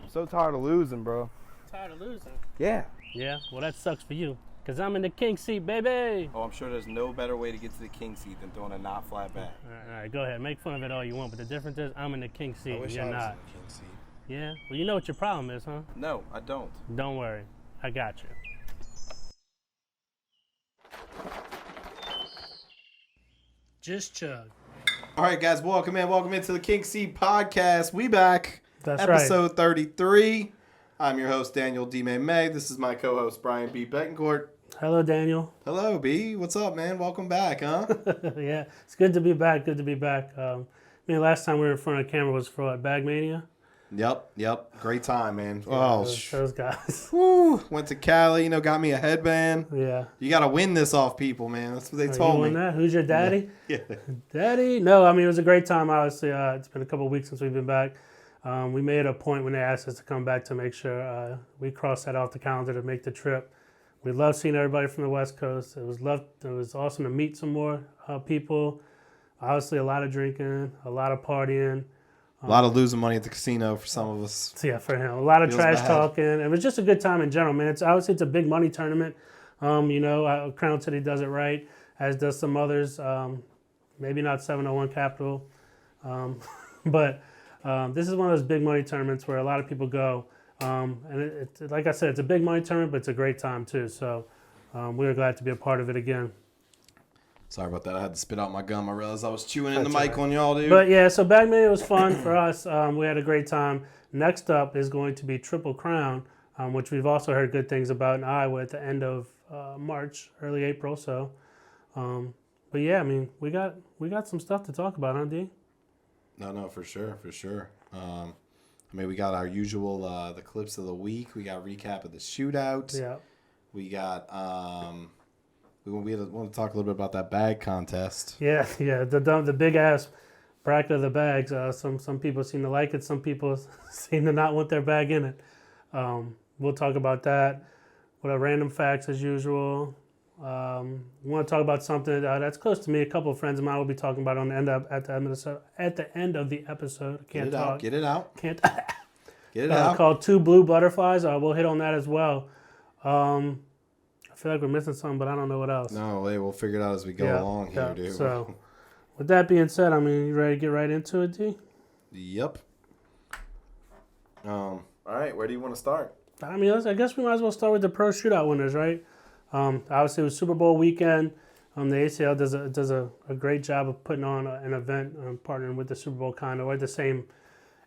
so tired of losing, bro. Tired of losing? Yeah. Yeah, well, that sucks for you. Because I'm in the king seat, baby. Oh, I'm sure there's no better way to get to the king seat than throwing a not flat back. All right, go ahead. Make fun of it all you want, but the difference is I'm in the king seat and you're I was not. in the king seat. Yeah? Well, you know what your problem is, huh? No, I don't. Don't worry. I got you. Just chug. All right, guys, welcome into the King Seat Podcast. We back. That's Episode 33. I'm your host, Daniel D. May. This is my co-host, Brian B. Betancourt. Hello, Daniel. Hello, B. What's up, man? Welcome back, huh? Yeah, it's good to be back. Good to be back. Last time we were in front of the camera was for what, Bag Mania? Yep. Great time, man. Yeah, those guys. Woo. Went to Cali, got me a headband. Yeah. You got to win this off people, man. That's what they told me. That? Who's your daddy? Yeah. Daddy? No, it was a great time, obviously. It's been a couple of weeks since we've been back. We made a point when they asked us to come back to make sure we crossed that off the calendar to make the trip. We love seeing everybody from the West Coast. It was awesome to meet some more people. Obviously, a lot of drinking, a lot of partying. A lot of losing money at the casino for some of us. So yeah, for him. A lot of trash talking. It was just a good time in general, man. It's a big money tournament. Crown City does it right, as does some others. Maybe not 701 Capital. But this is one of those big money tournaments where a lot of people go. And like I said, it's a big money tournament, but it's a great time too. So we're glad to be a part of it again. Sorry about that. I had to spit out my gum. I realized I was chewing in the mic on y'all, dude. But yeah, so Bag Mania was fun for us. We had a great time. Next up is going to be Triple Crown, which we've also heard good things about in Iowa at the end of March, early April. So, but yeah, we got some stuff to talk about, huh, D? No, for sure. We got our usual the clips of the week. We got recap of the shootout. Yeah. We got we want to talk a little bit about that bag contest. Yeah. The big ass bracket of the bags. Some people seem to like it. Some people seem to not want their bag in it. We'll talk about that. What are random facts as usual. We want to talk about something that's close to me. A couple of friends of mine will be talking about on at the end of the episode. Get it out. Can't. Get it out. Called Two Blue Butterflies. We'll hit on that as well. I feel like we're missing something, but I don't know what else. No, we'll figure it out as we go along here, dude. So, with that being said, you ready to get right into it, D? Yep. All right, where do you want to start? I guess we might as well start with the pro shootout winners, right? Obviously, it was Super Bowl weekend. The ACL does a great job of putting on an event, partnering with the Super Bowl or the same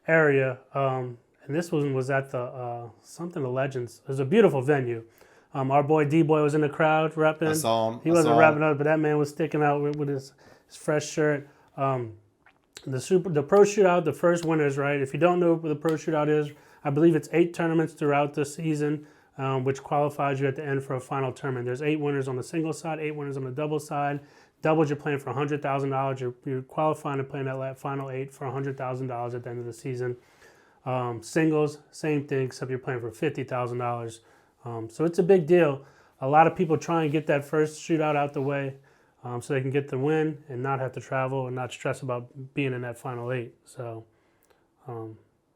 area. And this one was at the Something of Legends. It was a beautiful venue. Our boy D-Boy was in the crowd repping. I saw him. He wasn't repping us, but that man was sticking out with his fresh shirt. The pro shootout, the first winners, right? If you don't know what the pro shootout is, I believe it's 8 tournaments throughout the season, which qualifies you at the end for a final tournament. There's 8 winners on the single side, 8 winners on the double side. Doubles, you're playing for $100,000. You're qualifying to play in that final 8 for $100,000 at the end of the season. Singles, same thing, except you're playing for $50,000. So it's a big deal. A lot of people try and get that first shootout out the way so they can get the win and not have to travel and not stress about being in that final 8. So,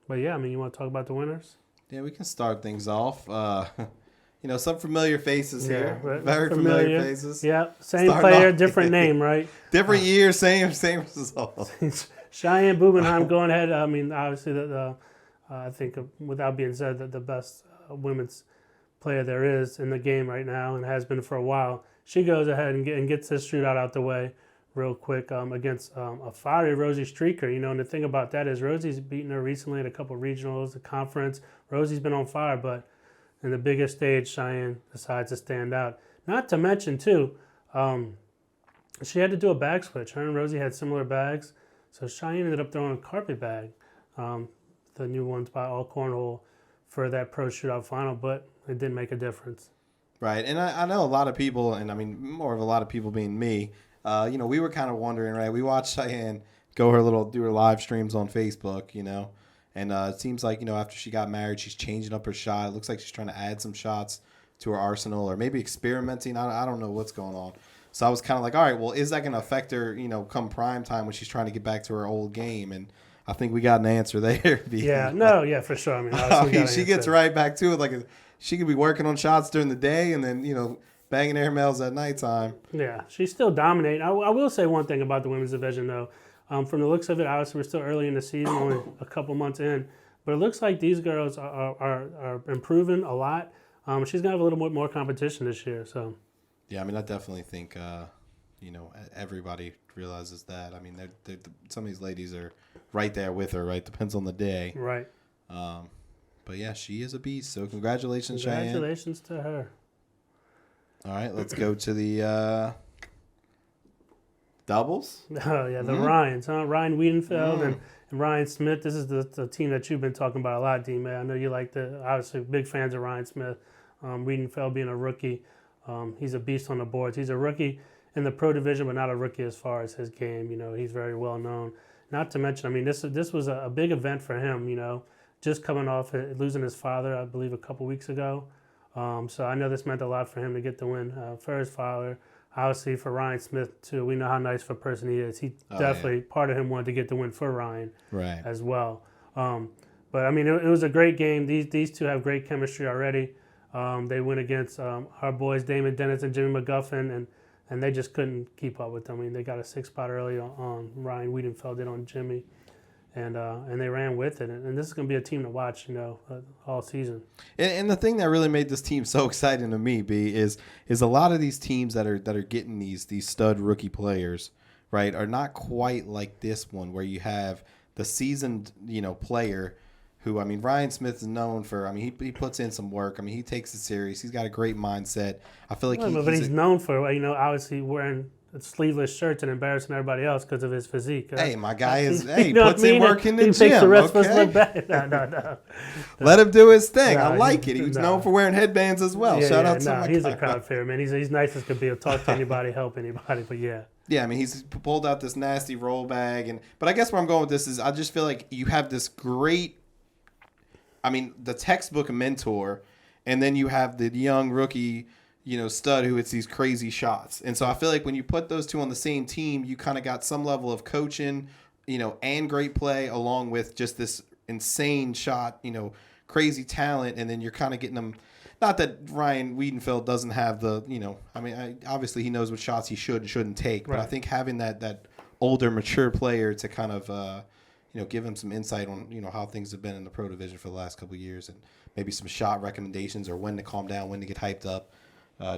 but yeah, you want to talk about the winners? Yeah, we can start things off. Some familiar faces here. Right. Very familiar faces. Yeah, same player, different name, right? Different year, same result. Cheyenne Bubenheim going ahead. Obviously, I think without being said, that the best women's player there is in the game right now and has been for a while. She goes ahead and gets this shootout out the way real quick against a fiery Rosie Streaker. And the thing about that is Rosie's beaten her recently at a couple of regionals, the conference. Rosie's been on fire, but in the biggest stage, Cheyenne decides to stand out. Not to mention, too, she had to do a bag switch. Her and Rosie had similar bags, so Cheyenne ended up throwing a carpet bag, the new ones by All Cornhole, for that pro shootout final, but it didn't make a difference. Right, and I know a lot of people, and more of a lot of people being me, we were kind of wondering, right? We watched Cheyenne do her live streams on Facebook, and it seems like, after she got married, she's changing up her shot. It looks like she's trying to add some shots to her arsenal or maybe experimenting. I don't know what's going on. So I was kind of like, all right, well, is that going to affect her, come prime time when she's trying to get back to her old game? And I think we got an answer there. Yeah, no, yeah, for sure. I mean, obviously we got an she gets answer. right back to it. Like she could be working on shots during the day and then banging airmails at nighttime. Yeah, she's still dominating. I will say one thing about the women's division, though. From the looks of it, obviously we're still early in the season, only a couple months in, but it looks like these girls are improving a lot. She's gonna have a little bit more competition this year. So. Yeah, I mean, I definitely think everybody realizes that. I mean, some of these ladies are right there with her. Right, depends on the day. Right. But yeah, she is a beast. So congratulations, Cheyenne. Congratulations to her. All right, let's go to the doubles. Oh, yeah, the Ryans, huh? Ryan Wiedenfeld and Ryan Smith. This is the team that you've been talking about a lot, D-Man. I know you like obviously big fans of Ryan Smith. Wiedenfeld being a rookie. He's a beast on the boards. He's a rookie in the pro division, but not a rookie as far as his game. He's very well known. Not to mention, I mean, this was a big event for him, just coming off losing his father, I believe, a couple weeks ago. So I know this meant a lot for him to get the win for his father. Obviously for Ryan Smith too. We know how nice of a person he is. He definitely, part of him wanted to get the win for Ryan as well. But I mean, it was a great game. These two have great chemistry already. They went against our boys Damon Dennis and Jimmy McGuffin, and they just couldn't keep up with them. I mean, they got a 6-spot early on Ryan Wiedenfeld did on Jimmy. And they ran with it, and this is going to be a team to watch, all season. And the thing that really made this team so exciting to me, B, is a lot of these teams that are getting these stud rookie players, right, are not quite like this one where you have the seasoned player who, I mean, Ryan Smith is known for. I mean, he puts in some work. I mean, he takes it serious. He's got a great mindset. I feel like he's known for obviously wearing sleeveless shirts and embarrassing everybody else because of his physique. Hey, my guy is puts in work in the gym. He makes the rest of us look bad. No. Let him do his thing. I like it. He was known for wearing headbands as well. Shout out to my guy. He's a crowd favorite, man. He's nice as could be. He'll talk to anybody, help anybody. But yeah. Yeah, I mean, he's pulled out this nasty roll bag, but I guess where I'm going with this is I just feel like you have this great. I mean, the textbook mentor, and then you have the young rookie. Stud who hits these crazy shots. And so I feel like when you put those two on the same team, you kind of got some level of coaching, and great play along with just this insane shot, crazy talent. And then you're kind of getting them. Not that Ryan Wiedenfeld doesn't have the, I mean, obviously he knows what shots he should and shouldn't take. But I think having that older, mature player to kind of, give him some insight on, how things have been in the pro division for the last couple of years and maybe some shot recommendations or when to calm down, when to get hyped up.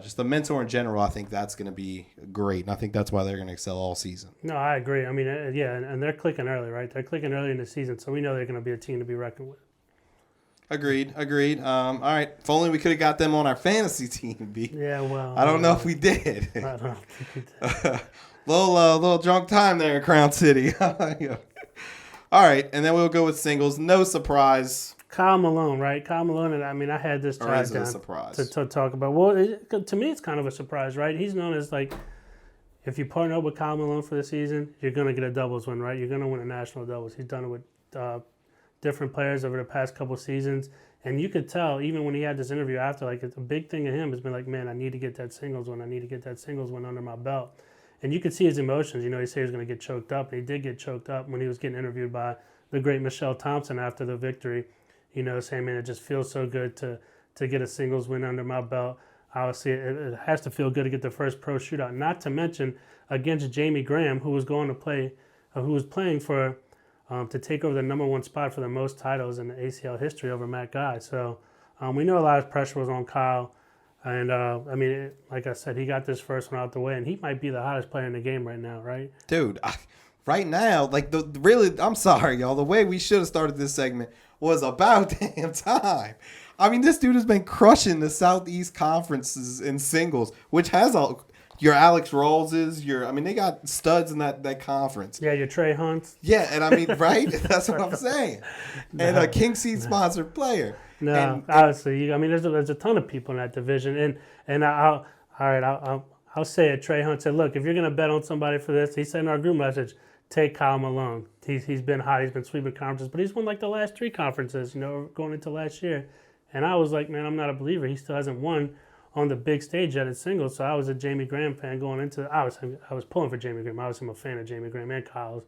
Just the mentor in general, I think that's going to be great, and I think that's why they're going to excel all season. No, I agree. I mean, yeah, and they're clicking early, right? They're clicking early in the season, so we know they're going to be a team to be reckoned with. Agreed. All right. If only we could have got them on our fantasy team, B. Yeah, well. I don't know if we did. I don't think we did. little drunk time there in Crown City. Yeah. All right, and then we'll go with singles. No surprise. Kyle Malone, right? Kyle Malone, and I mean, I had this jot down to talk about. Well, to me, it's kind of a surprise, right? He's known as like, if you partner up with Kyle Malone for the season, you're going to get a doubles win, right? You're going to win a national doubles. He's done it with different players over the past couple seasons, and you could tell even when he had this interview after, like, it's a big thing of him has been like, man, I need to get that singles win. I need to get that singles win under my belt. And you could see his emotions. He said he was going to get choked up, and he did get choked up when he was getting interviewed by the great Michelle Thompson after the victory. Saying, man, it just feels so good to get a singles win under my belt. Obviously, it has to feel good to get the first pro shootout. Not to mention against Jamie Graham, who was playing for to take over the number one spot for the most titles in the ACL history over Matt Guy. So we know a lot of pressure was on Kyle. And, I mean, like I said, he got this first one out the way, and he might be the hottest player in the game right now, right? Dude, right now, like, I'm sorry, y'all. The way we should have started this segment was about damn time. I mean, this dude has been crushing the Southeast Conferences in singles, which has your Alex Rawlses, they got studs in that conference. Yeah, your Trey Hunts. Yeah, and I mean, right? That's what I'm saying. No. And a King Seed sponsored player. No, obviously, there's a ton of people in that division, and I'll say it. Trey Hunt said, look, if you're gonna bet on somebody for this, he said in our group message, take Kyle Malone. He's been hot. He's been sweeping conferences, but he's won like the last 3 conferences, going into last year. And I was like, man, I'm not a believer. He still hasn't won on the big stage yet in singles. So I was a Jamie Graham fan going into. I was pulling for Jamie Graham. Obviously, I'm a fan of Jamie Graham and Kyle's.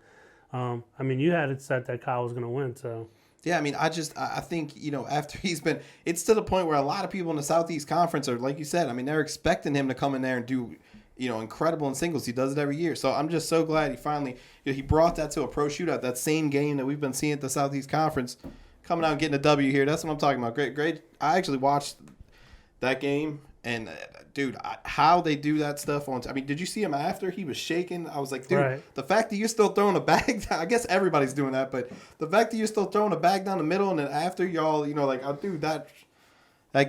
I mean, you had it set that Kyle was going to win, so. Yeah, I mean, I think, after it's to the point where a lot of people in the Southeast Conference are, like you said, I mean, they're expecting him to come in there and do, incredible in singles. He does it every year. So I'm just so glad he finally, he brought that to a pro shootout, that same game that we've been seeing at the Southeast Conference, coming out and getting a W here. That's what I'm talking about. Great. I actually watched that game, and dude, how they do that stuff I mean, did you see him after? He was shaking. I was like, dude, Right. The fact that you're still throwing a bag down, I guess everybody's doing that, but the fact that you're still throwing a bag down the middle, and then after y'all, dude, that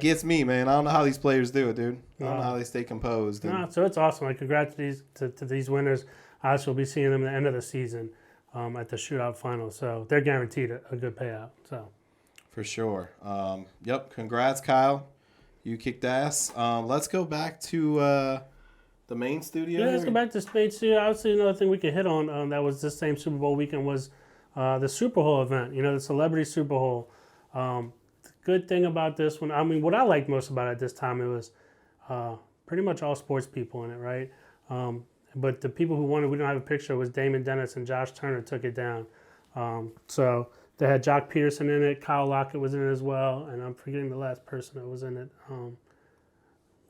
gets me, man. I don't know how these players do it, dude. I don't know how they stay composed. So it's awesome. Like, congrats to these winners. Obviously, we'll be seeing them at the end of the season at the shootout final. So they're guaranteed a good payout. So For sure. Yep. Congrats, Kyle. You kicked ass. Let's go back to the main studio. yeah, let's go back to Spade Studio. Obviously, another thing we could hit on that was this same Super Bowl weekend was the SuperHole event. The Celebrity SuperHole. The good thing about this one, I mean, what I liked most about it this time, it was pretty much all sports people in it, right? But the people who won it, we don't have a picture, was Damon Dennis and Josh Turner took it down. So they had Jock Peterson in it, Kyle Lockett was in it as well, and I'm forgetting the last person that was in it.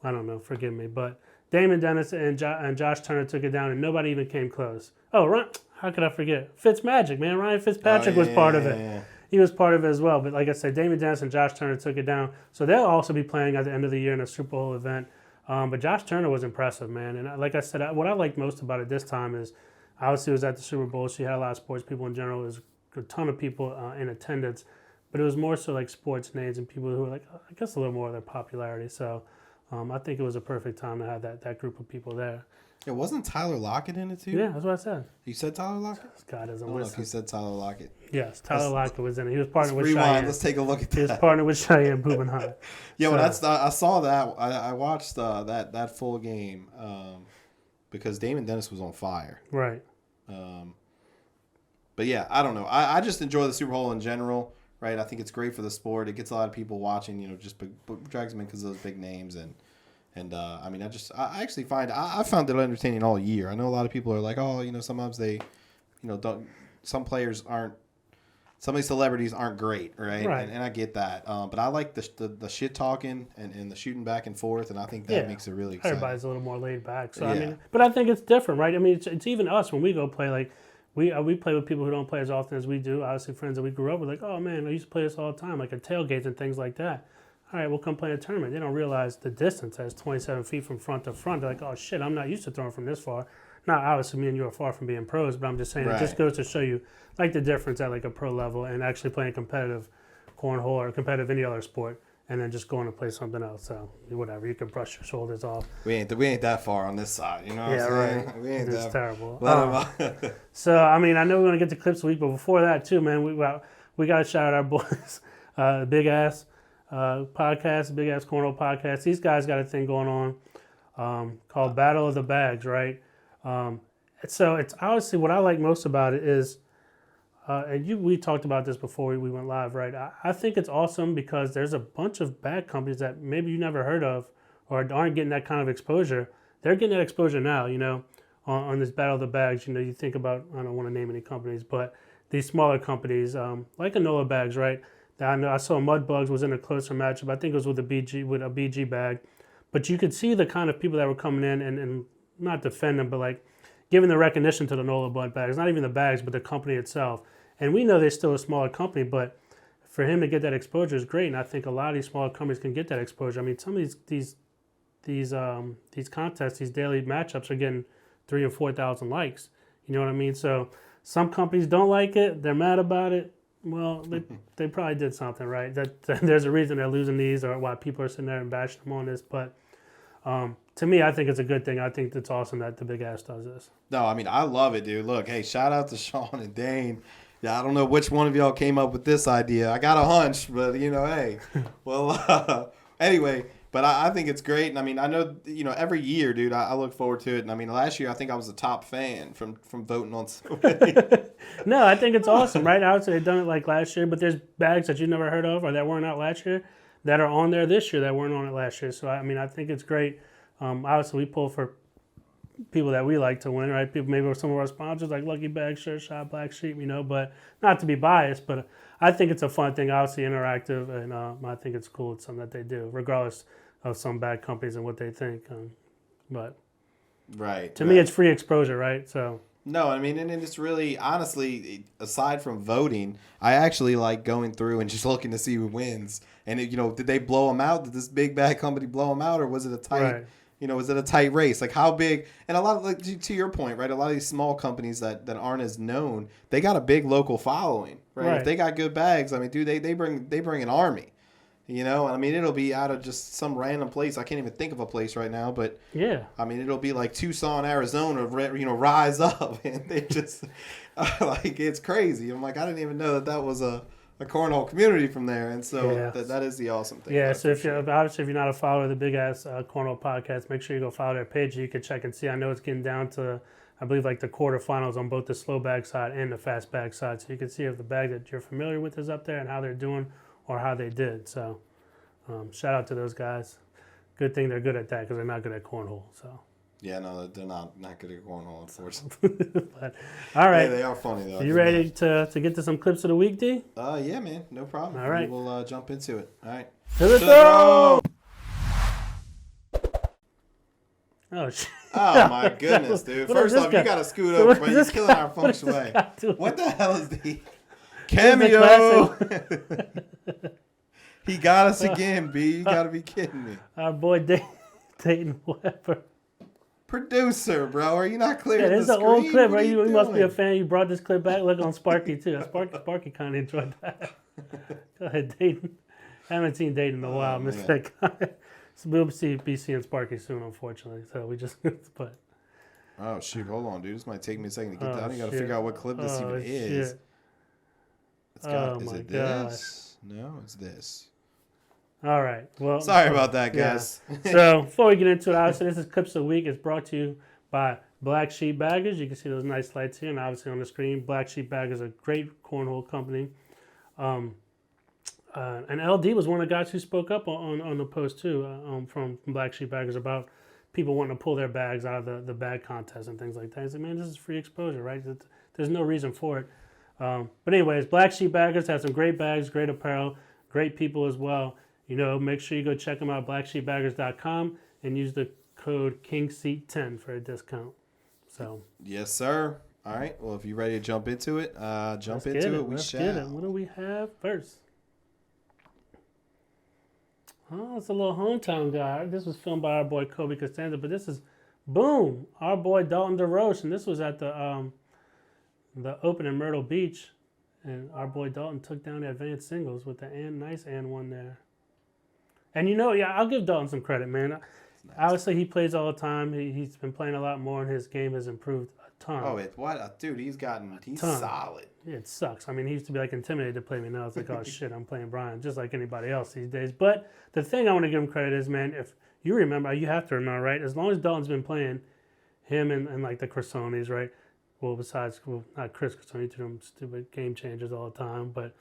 I don't know, forgive me. But Damon Dennis and Josh Turner took it down, and nobody even came close. Oh, how could I forget? Fitzmagic, man. Ryan Fitzpatrick was part of it. Yeah. He was part of it as well. But like I said, Damon Dennis and Josh Turner took it down. So they'll also be playing at the end of the year in a Super Bowl event. But Josh Turner was impressive, man. And like I said, what I liked most about it this time is, obviously, it was at the Super Bowl, so you had a lot of sports people in general. There was a ton of people in attendance. But it was more so like sports names and people who were like, I guess, a little more of their popularity. So I think it was a perfect time to have that group of people there. Yeah, wasn't Tyler Lockett in it too? Yeah, that's what I said. You said Tyler Lockett? This guy doesn't No, listen. he said Tyler Lockett. Yes, Tyler Lockett was in it. He was partnered with Rewind. Cheyenne. Let's take a look at that. He was partnered with Cheyenne Bubenheim. Yeah, well, I saw that. I watched that full game because Damon Dennis was on fire. Right. But yeah, I don't know. I just enjoy the Super Bowl in general, right? I think it's great for the sport. It gets a lot of people watching. Just drags them in because of those big names and I mean, I actually I found it entertaining all year. I know a lot of people are like, oh, sometimes they, don't. Some players aren't. Some of these celebrities aren't great, right? Right. And I get that. But I like the shit talking and the shooting back and forth, and I think that makes it really exciting. Everybody's a little more laid back. So I mean, but I think it's different, right? I mean, it's even us when we go play. Like we play with people who don't play as often as we do. Obviously, friends that we grew up with, like, oh man, I used to play this all the time, like at tailgates and things like that. All right, we'll come play a tournament. They don't realize the distance as 27 feet from front to front. They're like, oh shit, I'm not used to throwing from this far. Now, obviously, me and you are far from being pros, but I'm just saying it just goes to show you like the difference at like a pro level and actually playing competitive cornhole or competitive any other sport, and then just going to play something else. So whatever, you can brush your shoulders off. We ain't that far on this side, you know what I'm saying? Right. We ain't it's terrible. So I mean, I know we're gonna get to clips a week, but before that too, man, we got to shout out our boys, Big Ass Podcast, Big Ass Cornhole Podcast. These guys got a thing going on called Battle of the Bags, right? So it's obviously what I like most about it is, we talked about this before we went live, right? I think it's awesome because there's a bunch of bag companies that maybe you never heard of or aren't getting that kind of exposure. They're getting that exposure now, on this Battle of the Bags. You think about, I don't want to name any companies, but these smaller companies, like Enola Bags, right? I saw Mudbugs was in a closer matchup. I think it was with a BG bag. But you could see the kind of people that were coming in and not defend them, but like giving the recognition to the Enola Bud bags, not even the bags, but the company itself. And we know they're still a smaller company, but for him to get that exposure is great. And I think a lot of these smaller companies can get that exposure. I mean, some of these contests, these daily matchups are getting 3,000 and 4,000 likes. You know what I mean? So some companies don't like it. They're mad about it. Well, they probably did something, right? That there's a reason they're losing these or why people are sitting there and bashing them on this. But to me, I think it's a good thing. I think it's awesome that the Big Ass does this. No, I mean, I love it, dude. Look, hey, shout out to Sean and Dane. Yeah, I don't know which one of y'all came up with this idea. I got a hunch, but, hey. Well, anyway, but I think it's great. And, I mean, I know, every year, dude, I look forward to it. And, I mean, last year I think I was the top fan from voting on so many. No, I think it's awesome, right? I would say they've done it like last year, but there's bags that you never heard of or that weren't out last year that are on there this year that weren't on it last year. So, I mean, I think it's great. Obviously, we pull for people that we like to win, right? People, maybe some of our sponsors like Lucky Bag, Shirt Shop, Black Sheep, but not to be biased, but I think it's a fun thing, obviously interactive, and I think it's cool. It's something that they do, regardless of some bad companies and what they think. But Right. to me, it's free exposure, right? So. No, I mean, and it's really, honestly, aside from voting, I actually like going through and just looking to see who wins. And, did they blow them out? Did this big bad company blow them out? Or was it a tight, was it a tight race? Like, how big? And a lot of, like, to your point, right, a lot of these small companies that aren't as known, they got a big local following, right? If they got good bags, I mean, dude, they bring an army. I mean, it'll be out of just some random place. I can't even think of a place right now, but yeah, I mean, it'll be like Tucson, Arizona, rise up, and they just like it's crazy. I'm like, I didn't even know that was a cornhole community from there, and so that is the awesome thing. Yeah, so if you're not a follower of the Big Ass Cornhole podcast, make sure you go follow their page. You can check and see. I know it's getting down to, I believe, like the quarterfinals on both the slow bag side and the fast bag side, so you can see if the bag that you're familiar with is up there and how they're doing or how they did. So shout out to those guys. Good thing they're good at that because they're not good at cornhole. So. Yeah, no, they're not good at cornhole, unfortunately. But, all right. Hey, they are funny though. You ready to get to some clips of the week, D? Yeah, man, no problem. All right, we'll jump into it. All right. To the throw! Oh shit! Oh my goodness, dude! First off, you gotta scoot over, but you're killing our feng shui. What the hell is the cameo? He got us again, B. You gotta be kidding me. Our boy Dayton Weber. Producer, bro. Are you not clearing this the is an screen? old clip, right? You You must be a fan. You brought this clip back. Look on Sparky, too. Sparky kind of enjoyed that. Go ahead, Dayton. I haven't seen Dayton in a while. Missed that guy. So we'll be seeing Sparky soon, unfortunately. So we just, but. Oh, shoot. Hold on, dude. This might take me a second to get down. You got to figure out what clip this even is. It's got, is it this? No, it's this. All right. Well, sorry about that, guys. Yeah. So before we get into it, obviously this is Clips of the Week. It's brought to you by Black Sheep Baggers. You can see those nice lights here, and obviously on the screen, Black Sheep Baggers is a great cornhole company. And LD was one of the guys who spoke up on the post too, from Black Sheep Baggers about people wanting to pull their bags out of the bag contest and things like that. I said, man, this is free exposure, right? There's no reason for it. But anyways, Black Sheep Baggers has some great bags, great apparel, great people as well. Make sure you go check them out, blacksheepbaggers.com, and use the code KingSeat10 for a discount. So. Yes, sir. All right. Well, if you're ready to jump into it, jump into it. We shall. Get it. What do we have first? Oh, it's a little hometown guy. This was filmed by our boy Kobe Costanza, but this is, boom, our boy Dalton DeRoche, and this was at the Open in Myrtle Beach, and our boy Dalton took down the advanced singles with the nice and one there. And I'll give Dalton some credit, man. Nice. Obviously, he plays all the time. He's been playing a lot more, and his game has improved a ton. Oh, dude, he's solid. Yeah, it sucks. I mean, he used to be intimidated to play me. Now it's like, oh shit, I'm playing Brian, just like anybody else these days. But the thing I want to give him credit is, man, if you remember, you have to remember, right? As long as Dalton's been playing, him and like the Cressonis, right? Well, not Chris Cressoni, to them stupid game changers all the time, but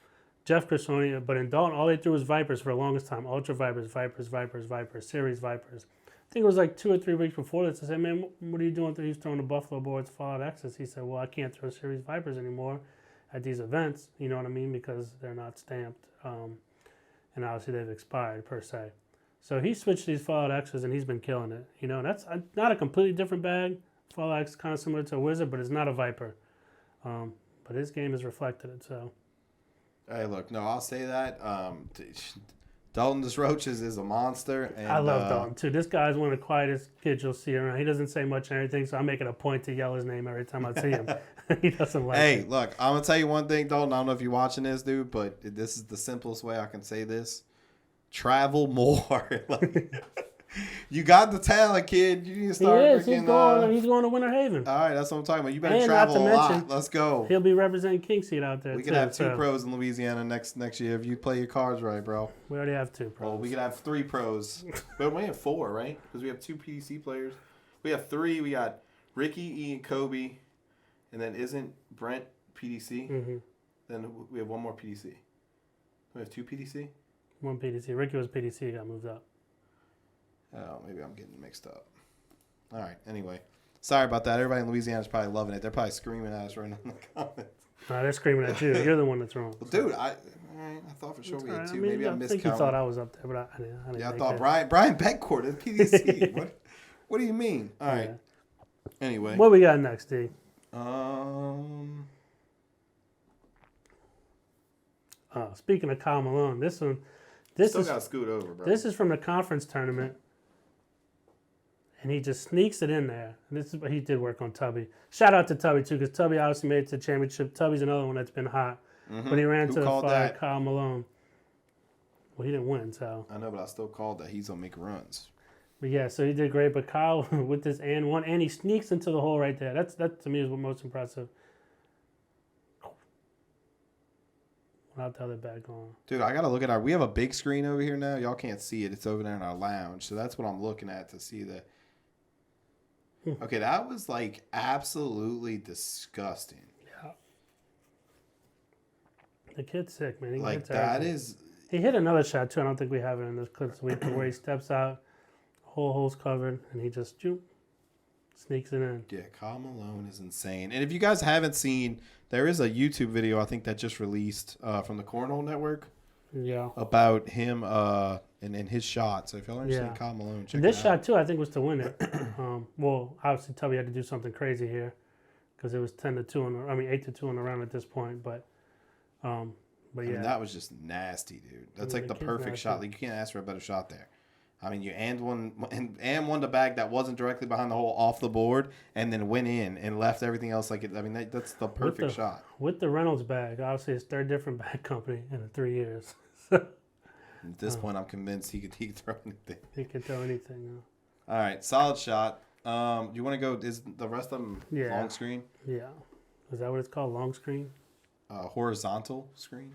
Jeff Cressoni, but in Dalton, all they threw was Vipers for the longest time. Ultra Vipers, Series Vipers. I think it was like 2 or 3 weeks before this. I said, man, what are you doing? He's throwing the Buffalo boards, Fallout X's. He said, well, I can't throw Series Vipers anymore at these events, you know what I mean, because they're not stamped. And obviously they've expired, per se. So he switched these Fallout X's, and he's been killing it. That's not a completely different bag. Fallout X is kind of similar to a Wizard, but it's not a Viper. But his game has reflected it, so. Hey, look, no, I'll say that. Dalton DeRoche is a monster. And, I love Dalton, too. This guy's one of the quietest kids you'll see around. He doesn't say much or anything, so I make it a point to yell his name every time I see him. He doesn't like it. Hey, look, I'm going to tell you one thing, Dalton. I don't know if you're watching this, dude, but this is the simplest way I can say this. Travel more. You got the talent, kid. You need to start. He's going to Winter Haven. All right, that's what I'm talking about. You better travel a lot. Let's go. He'll be representing King Seat out there. We could have 2 pros in Louisiana next year if you play your cards right, bro. We already have 2 pros. Well, we could have 3 pros. But we have 4, right? Because we have 2 PDC players. We have 3. We got Ricky, Ian, Kobe, and then isn't Brent PDC? Mm-hmm. Then we have 1 more PDC. We have 2 PDC. 1 PDC. Ricky was PDC. He got moved up. Oh, maybe I'm getting mixed up. All right. Anyway, Sorry about that. Everybody in Louisiana is probably loving it. They're probably screaming at us right now in the comments. No, they're screaming at you. You're the one that's wrong. Well, dude, I thought for sure we had two. Maybe I missed. I think you thought I was up there, but I didn't. Yeah, I thought Brian Beckcourt at PDC. What do you mean? All right. Yeah. Anyway, what we got next, D? Speaking of Kyle Malone, this still got to scoot over, bro. This is from the conference tournament, and he just sneaks it in there. He did work on Tubby. Shout out to Tubby too, because Tubby obviously made it to the championship. Tubby's another one that's been hot, but he ran to the fire. Kyle Malone. Well, he didn't win, so. I know, but I still called that he's gonna make runs. But yeah, so he did great. But Kyle with this and one, and he sneaks into the hole right there. That to me is what most impressive. Without the other bag on. Dude, I gotta look at we have a big screen over here now. Y'all can't see it. It's over there in our lounge. So that's what I'm looking at to see that. Okay, that was like absolutely disgusting. Yeah. The kid's sick, man. Like that is. He hit another shot too. I don't think we have it in this clip. So where he steps out, whole hole's covered, and he just sneaks it in. Yeah, Kyle Malone is insane. And if you guys haven't seen, there is a YouTube video I think that just released from the Cornhole Network. Yeah. About him and his shot. So if y'all understand Kyle Malone, check it out. This shot too, I think, was to win it. Well, obviously Tubby had to do something crazy here because it was 10-2 8-2 in the round at this point. But yeah, I mean, that was just nasty, dude. That's like the perfect shot. Like you can't ask for a better shot there. I mean, you and one the bag that wasn't directly behind the hole off the board, and then went in and left everything else like it. I mean, that's the perfect shot. With the Reynolds bag, obviously it's third different bag company in 3 years. At this point, I'm convinced he could throw anything. He could throw anything. All right, solid shot. Do you want to go? Is the rest of them long screen? Yeah. Is that what it's called? Long screen? Horizontal screen.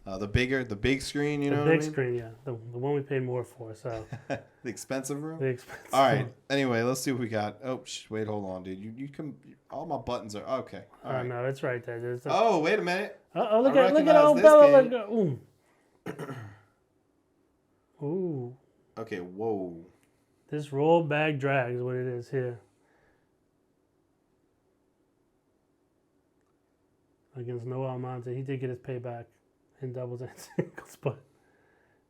The big screen, you know. The big screen, yeah. The one we paid more for, so. The expensive room? The expensive All right. Anyway, let's see what we got. Oh, wait, hold on, dude. You can. All my buttons are okay. All right. No, it's right there. Oh, wait a minute. Look at old Bella. Ooh. Okay, whoa. This roll bag drag is what it is here. Against Noel Monte. He did get his payback in doubles and singles, but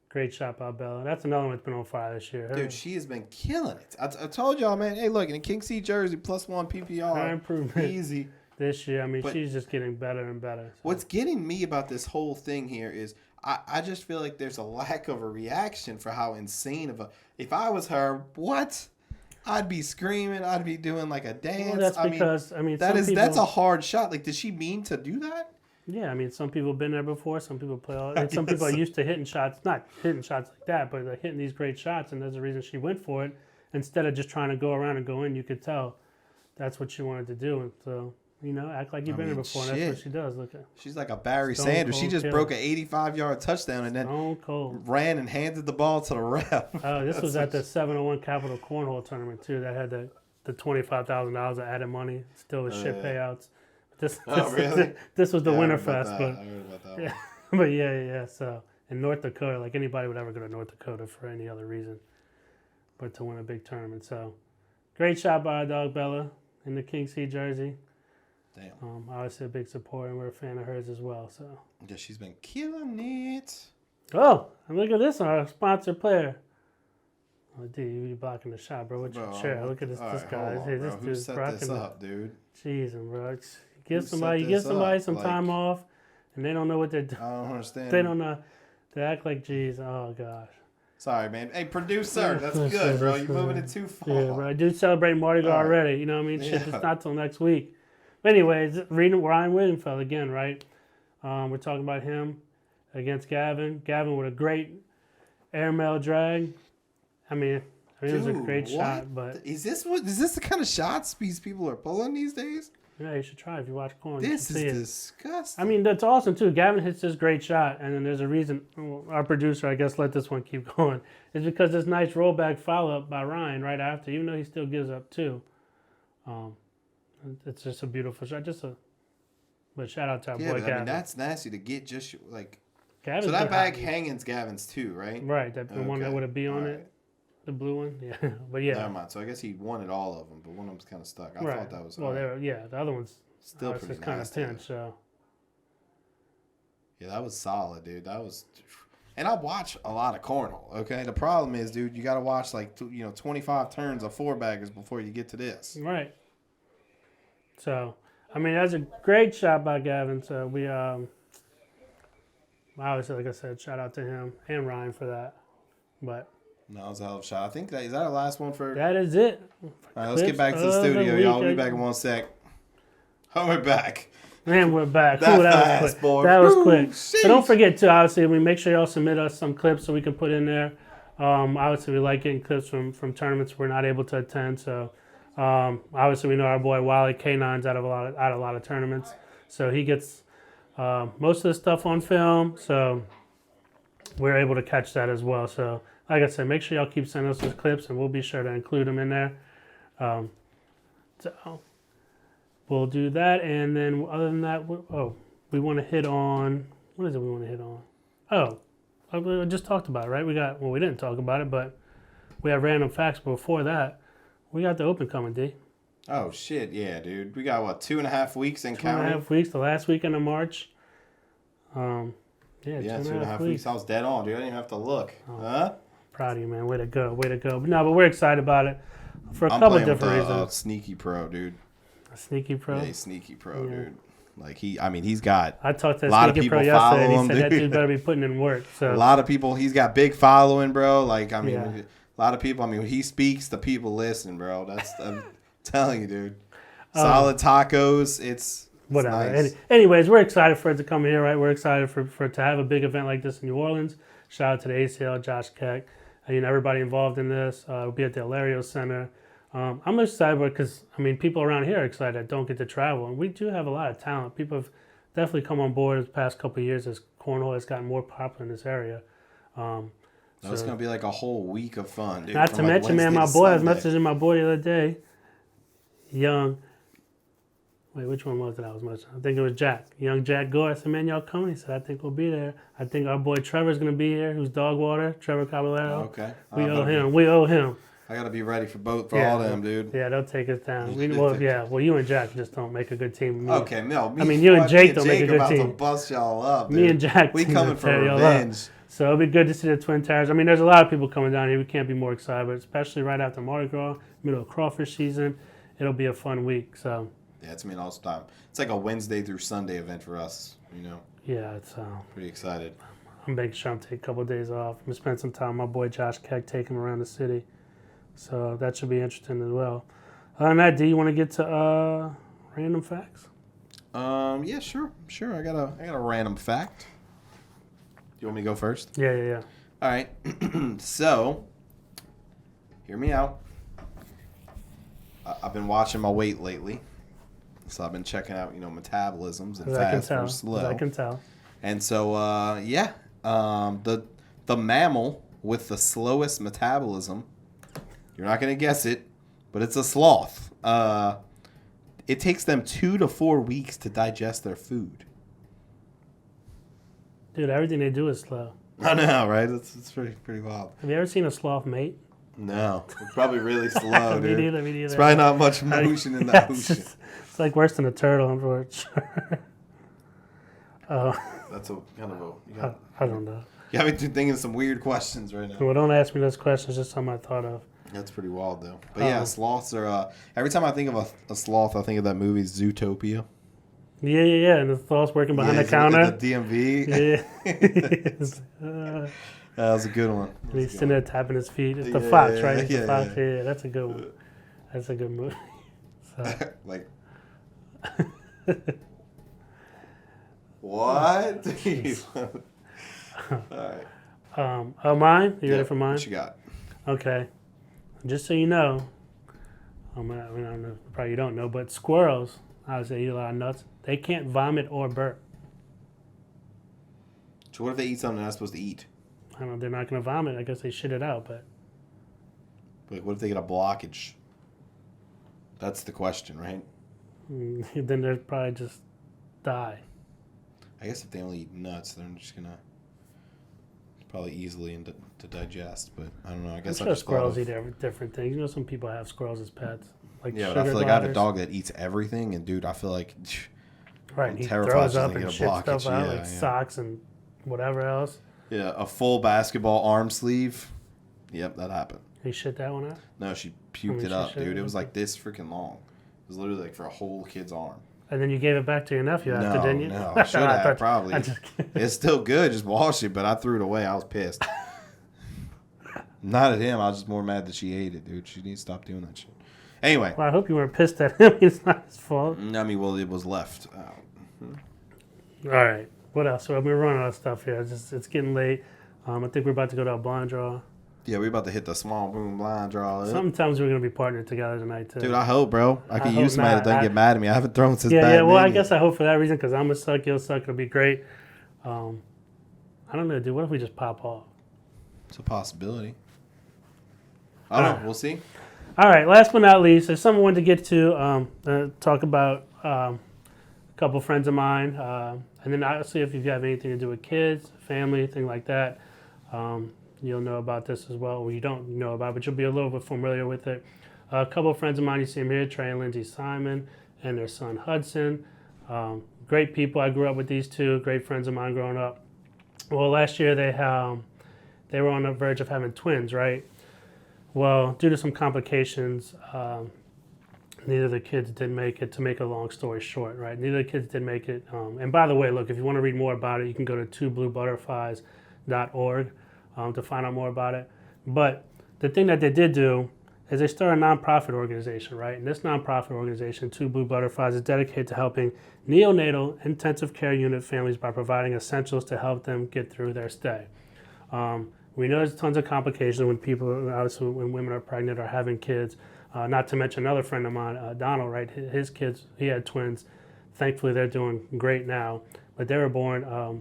great shot by Bella. That's another one that's been on fire this year. Dude, she has been killing it. I told y'all, man. Hey, look, in a King C jersey, +1 PPR. Her improvement easy. This year, I mean, she's just getting better and better. So. What's getting me about this whole thing here is I just feel like there's a lack of a reaction for how insane of a... If I was her, what? I'd be screaming. I'd be doing like a dance. Well, that's because, that's a hard shot. Like, did she mean to do that? Yeah, I mean, some people have been there before. Some people play all... And some people are used to hitting shots. Not hitting shots like that, but like hitting these great shots. And there's a reason she went for it. Instead of just trying to go around and go in, you could tell that's what she wanted to do. And so... act like you've been there before. And that's what she does. Look at. She's like a Barry Sanders. She just broke an 85-yard touchdown and then ran and handed the ball to the ref. This was at the 701 Capital Cornhole tournament too. That had the $25,000 of added money, still with shit payouts. Really? This was the Winterfest, but I heard about that one. But yeah. So in North Dakota, like anybody would ever go to North Dakota for any other reason, but to win a big tournament. So great shot by our dog Bella in the King C jersey. Damn. Obviously a big supporter, and we're a fan of hers as well. So yeah, she's been killing it. Oh, and look at this one, our sponsor player. Oh, dude, you blocking the shot, bro. What's your chair? Look at this guy. Hey, this dude's rocking this up, dude. Jeez, bro. Give somebody some time off, and they don't know what they're doing. I don't understand. They don't know. They act like, geez, oh gosh. Sorry, man. Hey, producer, that's good, bro. You're moving it too far. Yeah, bro. I do celebrate Mardi Gras already. You know what I mean? Shit, it's not till next week. But anyways, Ryan Williamfeld again, right? We're talking about him against Gavin. Gavin with a great airmail drag. I mean, it was a great shot. But is this the kind of shots these people are pulling these days? Yeah, you should try if you watch corn. This is disgusting. I mean, that's awesome too. Gavin hits this great shot, and then there's a reason. Our producer, I guess, let this one keep going. It's because this nice rollback follow up by Ryan right after, even though he still gives up two. It's just a beautiful shot. But shout out to our boy Gavin. I mean, that's nasty to get just like. Gavin's so that bag hanging's Gavin's too, right? Right, the one that would have B on it. The blue one, yeah. But yeah. Never mind. So I guess he wanted all of them, but one of them's kind of stuck. I Right. thought that was Well, the other one's still pretty kind of nasty. pinched. So Yeah, that was solid, dude. That was, and I watch a lot of cornhole. Okay, the problem is, dude, you got to watch like 25 turns of 4-baggers before you get to this. right. So I mean, that's a great shot by Gavin. So we obviously, like I said, shout out to him and Ryan for that. But No, it was a hell of a shot. I think is that our last one for. that is it. All right, let's get back to the studio, y'all. We'll be back in 1 sec. Oh, we're back. Man, we're back. That was fast, quick. boy. That was Woo, quick. sheesh. So don't forget to obviously, make sure y'all submit us some clips so we can put in there. Obviously, we like getting clips from tournaments we're not able to attend. So obviously, we know our boy Wally K9's out of a lot of tournaments, so he gets most of the stuff on film. So we're able to catch that as well. So like I said, make sure y'all keep sending us those clips, and we'll be sure to include them in there. So we'll do that, and then other than that, we want to hit on, what is it we want to hit on? Oh, I just talked about it, right? We didn't talk about it, but we have random facts. Before that, we got the Open coming, D. Oh, shit, yeah, dude. We got, 2.5 weeks in 2.5 counting? weeks, the last weekend of March. Yeah, 2.5 weeks. I was dead on, dude. I didn't even have to look. Huh? Proud of you, man. Way to go. But no, but we're excited about it for a I'm couple playing different with reasons. Sneaky Pro, dude. A sneaky pro. Yeah, he's Sneaky Pro, Yeah. dude. Like, he's got I talked to a lot of Sneaky Pro people yesterday, and he follow him, said that dude. dude better be putting in work. So a lot of people. He's got big following, bro. Like, I mean, Yeah. a lot of people. I mean, when he speaks, the people listen, bro. That's I'm telling you, dude. Solid tacos. It's whatever. nice. Anyways, we're excited for it to come here, right? We're excited for to have a big event like this in New Orleans. Shout out to the ACL, Josh Keck, everybody involved in this. We'll be at the Hilario Center. I'm excited because, people around here are excited that don't get to travel. And we do have a lot of talent. People have definitely come on board the past couple of years as cornhole has gotten more popular in this area. It's going to be like a whole week of fun, dude. Not from to like mention, man, Wednesday my to boy, I was Sunday. messaging my boy the other day. Wait, which one was it I was messaging? I think it was Jack. Young Jack Gore. I said, man, y'all coming? He said, I think we'll be there. I think our boy Trevor's going to be here, who's Dog Water, Trevor Caballero. Okay. We owe him. I got to be ready for all them, dude. Yeah, they'll take us down. Well, you and Jack just don't make a good team. Okay, no. You and Jake don't make a good about team. to bust y'all up, dude. Me and Jack We team coming to for tear y'all revenge. So it'll be good to see the Twin Towers. There's a lot of people coming down here. We can't be more excited, but especially right after Mardi Gras, middle of crawfish season, it'll be a fun week. So Yeah, it's awesome time. It's like a Wednesday through Sunday event for us, yeah, it's Pretty excited. I'm making sure I'm taking a couple of days off. I'm gonna spend some time with my boy Josh Keck, take him around the city. So that should be interesting as well. Other than that, do you want to get to random facts? Yeah, sure. I got a random fact. You want me to go first? Yeah. All right. So, hear me out. I've been watching my weight lately, so I've been checking out, metabolisms and fast versus slow. I can tell. And so, the mammal with the slowest metabolism. You're not gonna guess it, but it's a sloth. It takes them 2 to 4 weeks to digest their food. Dude, everything they do is slow. I know, right? It's pretty wild. Have you ever seen a sloth mate? No, it's probably really slow, Me dude. neither. It's probably not much motion in the ocean. It's like worse than a turtle, I'm sure. That's a kind of a. I don't know. You have me thinking of some weird questions right now. Well, don't ask me those questions. Just something I thought of. That's pretty wild, though. But yeah, sloths are. Every time I think of a sloth, I think of that movie Zootopia. Yeah. And the sloth's working behind the counter. At the DMV. Yeah. That was a good one. And he's sitting there tapping his feet. It's the Yeah, fox, right? It's yeah, the fox. yeah. Yeah, that's a good one. That's a good movie. So. Like. What? All right. Mine? You ready for mine? What you got? Okay. Just so you know, I don't know, probably you don't know, but squirrels, obviously they eat a lot of nuts. They can't vomit or burp. So what if they eat something they're not supposed to eat? I don't know, they're not going to vomit. I guess they shit it out, but. Like, what if they get a blockage? That's the question, right? Then they'll probably just die. I guess if they only eat nuts, they're just gonna probably easily to digest. But I don't know. I I'm guess sure squirrels eat different things. You know, some people have squirrels as pets. Like yeah, but sugar I feel like I have a gliders. dog that eats everything, and dude, I feel like Right, I'm he terrified throws she's up gonna and get a shit blockage. stuff out Yeah, like yeah. socks and whatever else. Yeah, a full basketball arm sleeve. Yep, that happened. He shit that one out. No, she puked she it up, shit dude. it It was up. like this freaking long. It was literally like for a whole kid's arm. And then you gave it back to your nephew after, didn't you? No, I should have probably. I'm just kidding. It's still good, just wash it, but I threw it away. I was pissed. Not at him. I was just more mad that she ate it, dude. She needs to stop doing that shit. Anyway. Well, I hope you weren't pissed at him. It's not his fault. I mean, well, it was left out. All right. What else? So we're running out of stuff here. It's getting late. I think we're about to go to a blind draw. Yeah, we're about to hit the small boom blind draw. Sometimes we're going to be partnered together tonight, too. Dude, I hope, bro. I can hope use somebody not. that doesn't get mad at me. I haven't thrown since Yeah, Bad well, I Mania. guess I hope for that reason because I'm going to suck, you'll suck. It'll be great. I don't know, dude. What if we just pop off? It's a possibility. I don't know. We'll see. All right. Last but not least, there's something I wanted to get to talk about a couple friends of mine. And then obviously if you have anything to do with kids, family, thing like that, you'll know about this as well. Or you don't know about it, but you'll be a little bit familiar with it. A couple of friends of mine, you see them here, Trey and Lindsay Simon and their son Hudson. Great people. I grew up with these two, great friends of mine growing up. Well, last year they were on the verge of having twins, right? Well, due to some complications, neither of the kids did make it, to make a long story short, right? Neither of the kids did make it. And by the way, look, if you want to read more about it, you can go to twobluebutterflies.org to find out more about it. But the thing that they did do is they started a nonprofit organization, right? And this nonprofit organization, Two Blue Butterflies, is dedicated to helping neonatal intensive care unit families by providing essentials to help them get through their stay. We know there's tons of complications when obviously when women are pregnant or having kids. Not to mention another friend of mine, Donald, right? His kids, he had twins. Thankfully, they're doing great now. But they were born, I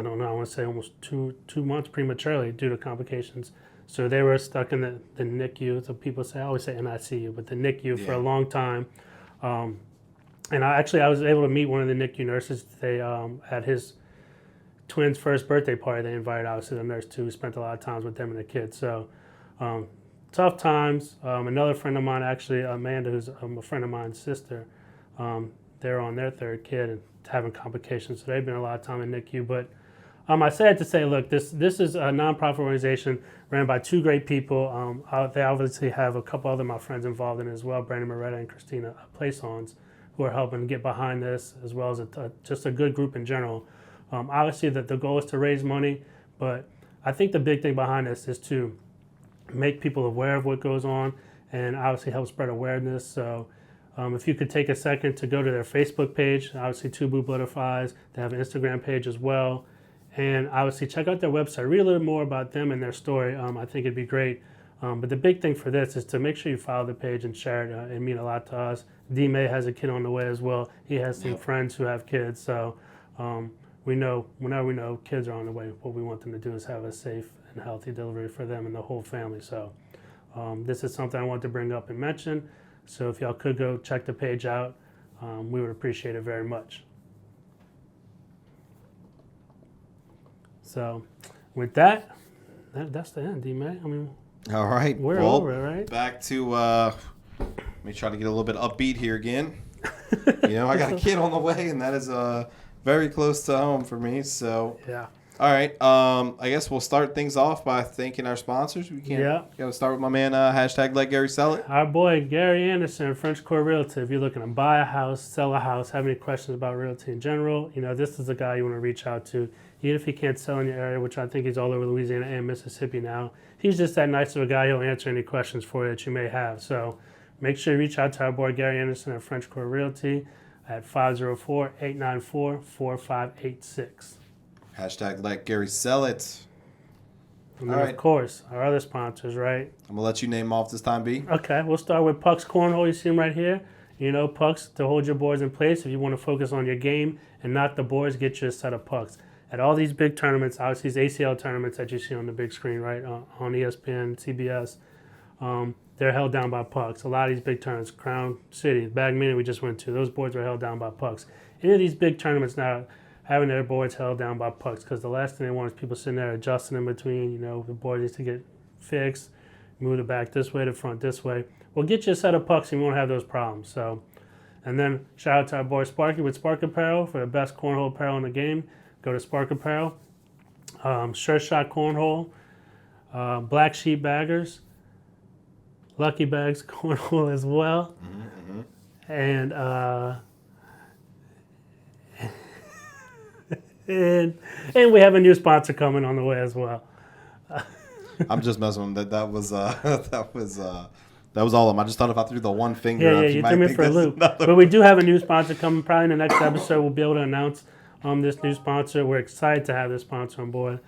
don't know, I want to say almost two months prematurely due to complications. So they were stuck in the NICU. So people say, I always say NICU, but the NICU for a long time. And I was able to meet one of the NICU nurses. They at his twins' first birthday party, they invited obviously the nurse too, who spent a lot of times with them and the kids. So tough times. Another friend of mine, actually, Amanda, who's a friend of mine's sister, they're on their third kid and having complications. So they've been a lot of time in NICU. But I say it to say, look, this is a nonprofit organization ran by two great people. They obviously have a couple other my friends involved in it as well, Brandon Moretta and Christina Plaisons, who are helping get behind this, as well as just a good group in general. Obviously, the goal is to raise money, but I think the big thing behind this is to make people aware of what goes on and obviously help spread awareness. So if you could take a second to go to their Facebook page, obviously Two Blue Butterflies, they have an Instagram page as well, and obviously check out their website, read a little more about them and their story. I think it'd be great. But the big thing for this is to make sure you follow the page and share it. It means a lot to us. D-May has a kid on the way as well. He has some friends who have kids, so whenever we know kids are on the way, what we want them to do is have a safe and healthy delivery for them and the whole family. So this is something I want to bring up and mention. So if y'all could go check the page out, we would appreciate it very much. So with that's the end, D-May. I mean, all right. We're over it, right? Back to, let me try to get a little bit upbeat here again. I got a kid on the way, and that is very close to home for me. So, yeah. All right. I guess we'll start things off by thanking our sponsors. We can't. Yeah. Got to start with my man. Hashtag Let Gary Sell It. Our boy Gary Anderson, French Core Realty. If you're looking to buy a house, sell a house, have any questions about realty in general, this is the guy you want to reach out to. Even if he can't sell in your area, which I think he's all over Louisiana and Mississippi now, he's just that nice of a guy. He'll answer any questions for you that you may have. So make sure you reach out to our boy Gary Anderson at French Core Realty at 504-894-4586. Hashtag Let Gary Sell It. And then, of course, our other sponsors, right? I'm going to let you name them off this time, B. Okay, we'll start with Puck's Cornhole. You see him right here. Pucks to hold your boards in place. If you want to focus on your game and not the boards, get you a set of pucks. At all these big tournaments, obviously these ACL tournaments that you see on the big screen, right, on ESPN, CBS, they're held down by pucks. A lot of these big tournaments, Crown City, Bag Mini we just went to, those boards were held down by pucks. Any of these big tournaments now having their boards held down by pucks, because the last thing they want is people sitting there adjusting in between. The board needs to get fixed, move it back this way, the front this way. We'll get you a set of pucks and you won't have those problems. So, and then shout out to our boy Sparky with Spark Apparel for the best cornhole apparel in the game. Go to Spark Apparel. Sure Shot Cornhole, Black Sheep Baggers, Lucky Bags Cornhole as well, and and we have a new sponsor coming on the way as well. I'm just messing with them. That was all of them. I just thought if I threw the one finger up, you threw me for a loop. But we do have a new sponsor coming. Probably in the next episode, we'll be able to announce this new sponsor. We're excited to have this sponsor on board.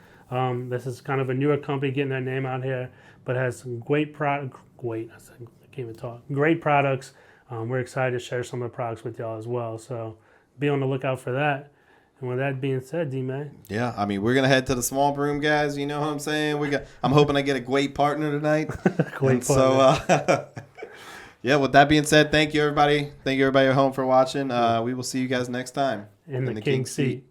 This is kind of a newer company getting their name out here, but has some great products. Great products. We're excited to share some of the products with y'all as well. So be on the lookout for that. And with that being said, D-Man. Yeah, I mean, we're going to head to the small room, guys. You know what I'm saying? I'm hoping I get a great partner tonight. Great partner. So, yeah, with that being said, thank you, everybody. Thank you, everybody at home for watching. We will see you guys next time. In the King Seat.